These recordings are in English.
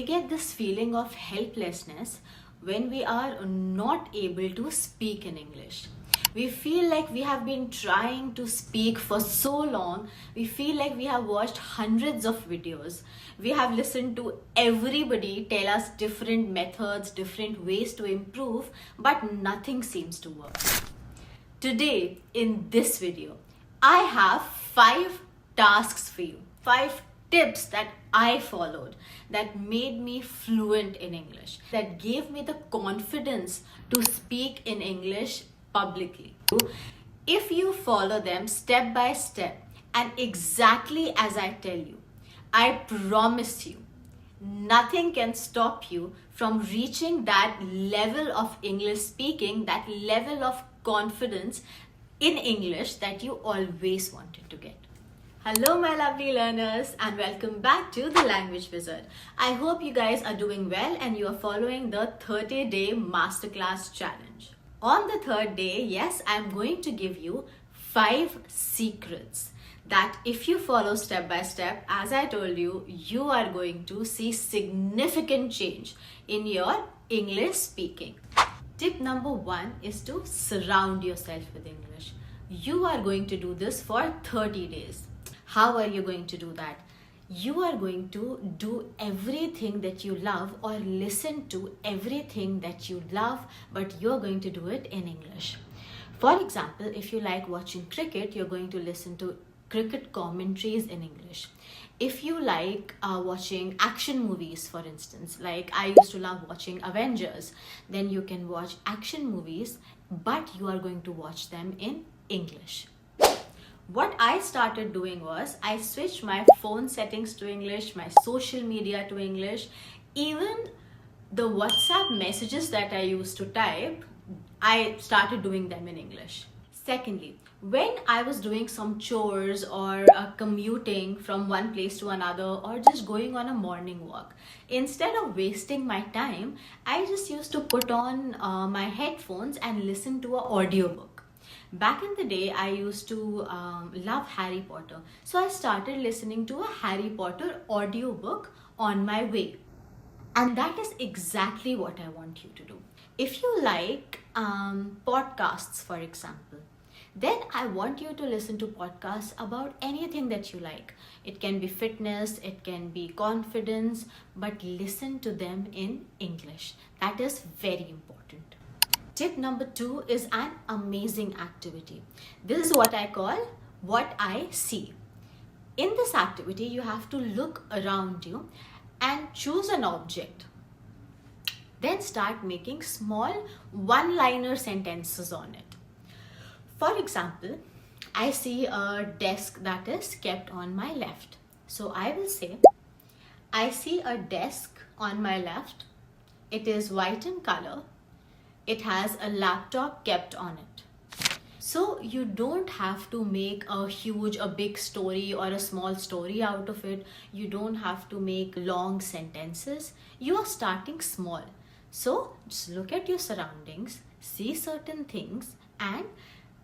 We get this feeling of helplessness when we are not able to speak in English. We feel like we have been trying to speak for so long. We feel like we have watched hundreds of videos. We have listened to everybody tell us different methods, different ways to improve, but nothing seems to work. Today, in this video, I have 5 tasks for you, 5 tips that I followed that made me fluent in English, that gave me the confidence to speak in English publicly. If you follow them step by step and exactly as I tell you, I promise you, nothing can stop you from reaching that level of English speaking, that level of confidence in English that you always wanted to get. Hello my lovely learners and welcome back to the Language Wizard. I hope you guys are doing well and you are following the 30-day masterclass challenge. On the 3rd day, yes, I'm going to give you 5 secrets that if you follow step by step, as I told you, you are going to see significant change in your English speaking. Tip number 1 is to surround yourself with English. You are going to do this for 30 days. How are you going to do that? You are going to do everything that you love or listen to everything that you love, but you're going to do it in English. For example, if you like watching cricket, you're going to listen to cricket commentaries in English. If you like watching action movies, for instance, like I used to love watching Avengers, then you can watch action movies, but you are going to watch them in English. What I started doing was I switched my phone settings to English, my social media to English, even the WhatsApp messages that I used to type, I started doing them in English. Secondly, when I was doing some chores or commuting from one place to another or just going on a morning walk, instead of wasting my time, I just used to put on my headphones and listen to an audiobook. Back in the day, I used to love Harry Potter. So I started listening to a Harry Potter audiobook on my way. And that is exactly what I want you to do. If you like podcasts, for example, then I want you to listen to podcasts about anything that you like. It can be fitness, it can be confidence, but listen to them in English. That is very important. Tip number 2 is an amazing activity. This is what I call what I see. In this activity, you have to look around you and choose an object. Then start making small one-liner sentences on it. For example, I see a desk that is kept on my left. So I will say, I see a desk on my left. It is white in color. It has a laptop kept on it. So you don't have to make a big story or a small story out of it. You don't have to make long sentences. You are starting small. So just look at your surroundings, see certain things and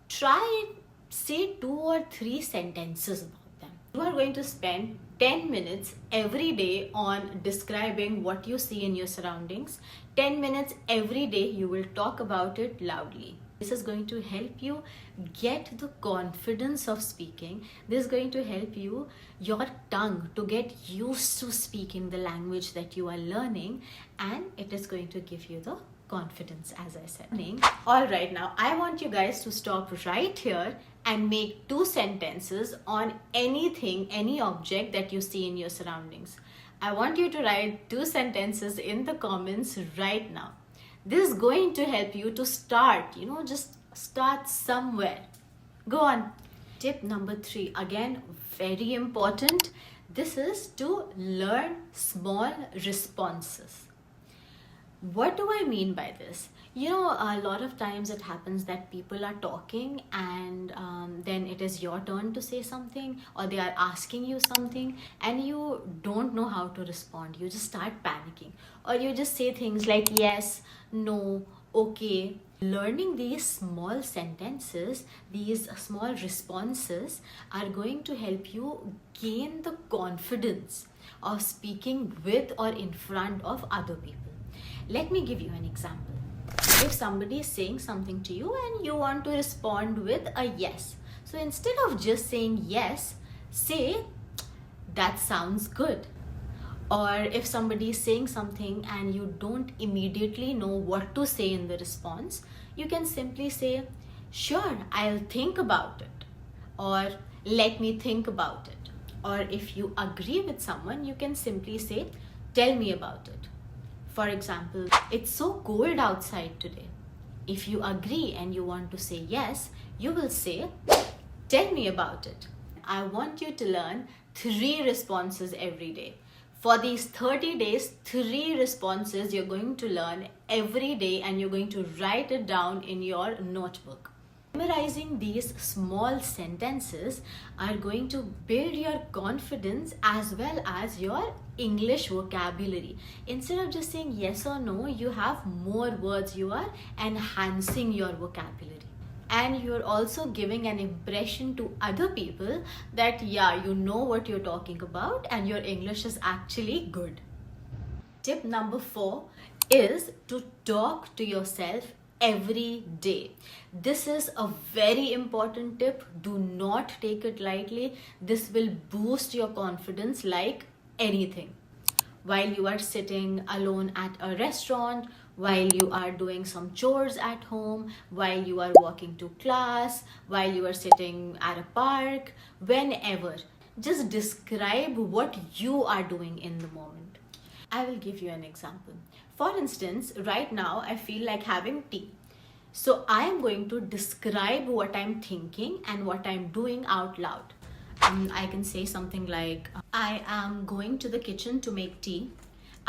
try and say 2 or 3 sentences about them. You are going to spend 10 minutes every day on describing what you see in your surroundings. 10 minutes every day you will talk about it loudly. This is going to help you get the confidence of speaking. This is going to help your tongue to get used to speaking the language that you are learning, and it is going to give you the confidence, as I said. Alright, now I want you guys to stop right here and make 2 sentences on anything, any object that you see in your surroundings. I want you to write 2 sentences in the comments right now. This is going to help you to start, just start somewhere. Go on. Tip number 3, again, very important. This is to learn small responses. What do I mean by this? A lot of times it happens that people are talking and then it is your turn to say something, or they are asking you something and you don't know how to respond. You just start panicking, or you just say things like yes, no, okay. Learning these small sentences, these small responses are going to help you gain the confidence of speaking with or in front of other people. Let me give you an example. If somebody is saying something to you and you want to respond with a yes, so instead of just saying yes, say, "That sounds good." Or if somebody is saying something and you don't immediately know what to say in the response, you can simply say, "Sure, I'll think about it," or "Let me think about it." Or if you agree with someone, you can simply say, "Tell me about it." For example, "It's so cold outside today." If you agree and you want to say yes, you will say, "Tell me about it." I want you to learn 3 responses every day. For these 30 days, 3 responses you're going to learn every day, and you're going to write it down in your notebook. Memorizing these small sentences are going to build your confidence as well as your English vocabulary. Instead of just saying yes or no, you have more words. You are enhancing your vocabulary. And you're also giving an impression to other people that, yeah, you know what you're talking about and your English is actually good. Tip number 4 is to talk to yourself every day. This is a very important tip. Do not take it lightly. This will boost your confidence like anything. While you are sitting alone at a restaurant, while you are doing some chores at home, while you are walking to class, while you are sitting at a park, whenever, just describe what you are doing in the moment. I will give you an example. For instance, right now I feel like having tea. So I am going to describe what I'm thinking and what I'm doing out loud. I can say something like, "I am going to the kitchen to make tea.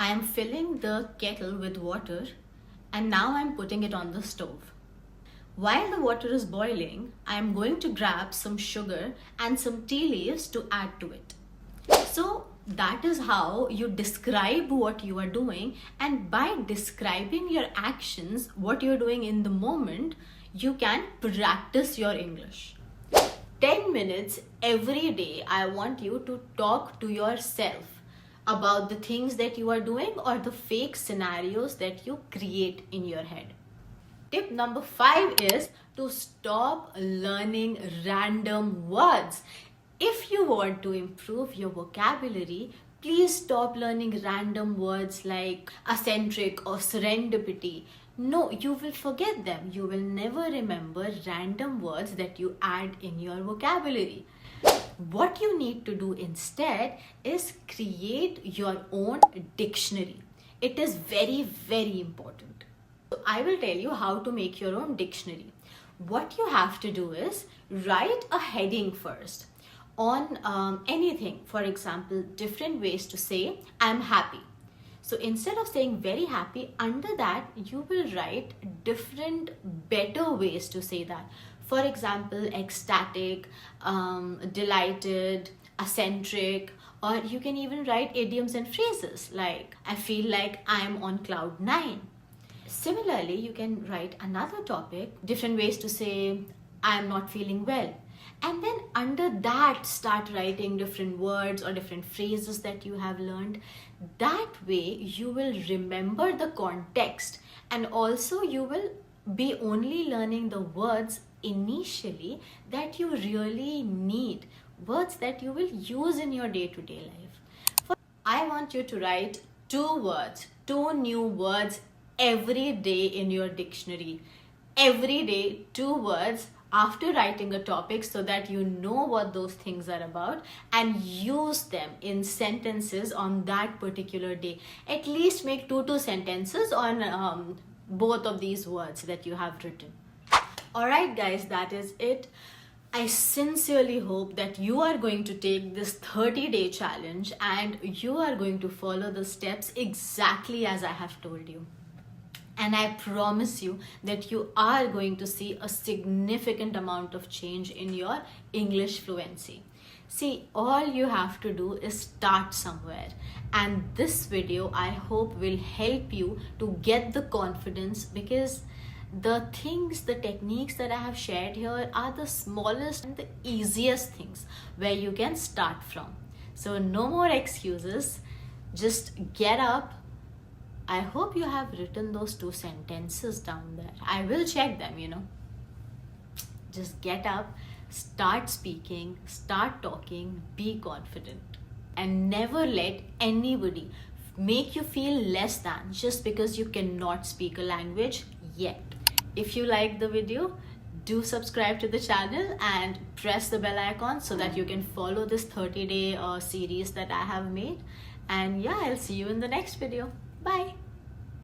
I am filling the kettle with water and now I'm putting it on the stove. While the water is boiling, I am going to grab some sugar and some tea leaves to add to it." So that is how you describe what you are doing, and by describing your actions, what you're doing in the moment, you can practice your English. 10 minutes every day, I want you to talk to yourself about the things that you are doing or the fake scenarios that you create in your head. Tip number 5 is to stop learning random words. If you want to improve your vocabulary, please stop learning random words like eccentric or serendipity. No, you will forget them. You will never remember random words that you add in your vocabulary. What you need to do instead is create your own dictionary. It is very, very important. So I will tell you how to make your own dictionary. What you have to do is write a heading first on anything. For example, different ways to say "I'm happy." So instead of saying "very happy," under that you will write different better ways to say that. For example, ecstatic, delighted, eccentric, or you can even write idioms and phrases like "I feel like I'm on cloud 9." Similarly, you can write another topic, different ways to say "I'm not feeling well." And then under that, start writing different words or different phrases that you have learned. That way, you will remember the context, and also you will be only learning the words initially that you really need, words that you will use in your day-to-day life. I want you to write 2 new words every day in your dictionary. Every day, 2 words after writing a topic, so that you know what those things are about and use them in sentences on that particular day. At least make 2 sentences on both of these words that you have written. Alright guys, that is it. I sincerely hope that you are going to take this 30-day challenge and you are going to follow the steps exactly as I have told you. And I promise you that you are going to see a significant amount of change in your English fluency. See, all you have to do is start somewhere. And this video, I hope, will help you to get the confidence, because the things, the techniques that I have shared here are the smallest and the easiest things where you can start from. So no more excuses. Just get up. I hope you have written those 2 sentences down there. I will check them, Just get up, start speaking, start talking, be confident. And never let anybody make you feel less than just because you cannot speak a language yet. If you like the video, do subscribe to the channel and press the bell icon so that you can follow this 30-day series that I have made. And yeah, I'll see you in the next video. Bye.